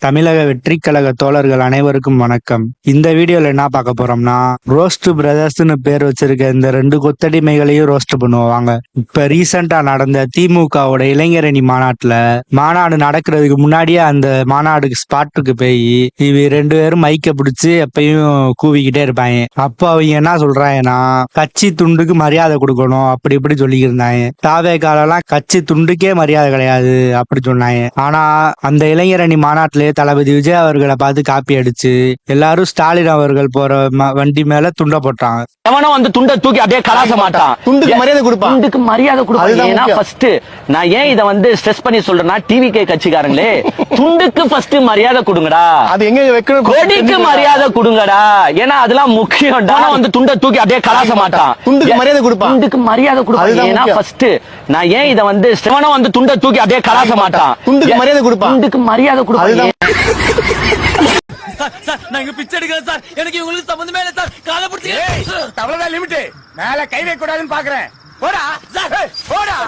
தமிழக வெற்றி கழக தோழர்கள் அனைவருக்கும் வணக்கம். இந்த வீடியோல என்ன பார்க்க போறோம்னா, ரோஸ்ட் பிரதர்ஸ்னு பேர் வச்சிருக்க இந்த ரெண்டு கொத்தடிமைகளையும் ரோஸ்ட் பண்ணுவாங்க. இப்ப ரீசெண்டா நடந்த திமுகவோட இளைஞரணி மாநாடு நடக்கிறதுக்கு முன்னாடியே அந்த மாநாடுக்கு ஸ்பாட்டுக்கு போய் இவ ரெண்டு பேரும் மைக்க பிடிச்சு எப்பயும் கூவிக்கிட்டே இருப்பாங்க. அப்ப அவங்க என்ன சொல்றாங்கன்னா, கட்சி துண்டுக்கு மரியாதை கொடுக்கணும் அப்படி இப்படி சொல்லியிருந்தாங்க. தாவேக்காலெல்லாம் கட்சி துண்டுக்கே மரியாதை கிடையாது அப்படி சொன்னாங்க. ஆனா அந்த இளைஞரணி மாநாட்டிலேயே தளபதி விஜய் அவர்களை பார்த்து காப்பி அடிச்சு எல்லாரும் ஸ்டாலின் அவர்கள் போற வண்டி மேல துண்ட போட்டாங்க. எவனும் வந்து துண்டை தூக்கி அப்படியே கலாச மாட்டான். துண்டுக்கு மரியாதை கொடுப்பான். துண்டுக்கு மரியாதை கொடுப்பான். ஏன்னா ஃபர்ஸ்ட் நான் ஏன் இத வந்து ஸ்ட்ரெஸ் பண்ணி சொல்றேன்னா, டிவிகே கட்சிக்காரங்களே துண்டுக்கு ஃபர்ஸ்ட் மரியாதை கொடுங்கடா. அது எங்க வைக்கணும்? கொடிக்கு மரியாதை கொடுங்கடா. ஏன்னா அதெல்லாம் முக்கியம்டா. வந்து துண்டை தூக்கி அப்படியே கலாச மாட்டான். துண்டுக்கு மரியாதை கொடுப்பான். துண்டுக்கு மரியாதை கொடுப்பான். ஏன்னா ஃபர்ஸ்ட் நான் ஏன் இத வந்து எவனும் வந்து துண்டை தூக்கி அப்படியே கலாச மாட்டான். துண்டுக்கு மரியாதை கொடுப்பான். துண்டுக்கு மரியாதை கொடுப்பான். சார் நான் இங்க பிச்சை எடுக்கிறேன் சார். எனக்கு உங்களுக்கு சம்பந்தமே இல்ல சார். காலை பிடிச்சி அவ்வளவுதான் லிமிட். மேல கை வைக்க கூடாதுன்னு பாக்குறேன். போடா சார், போடா.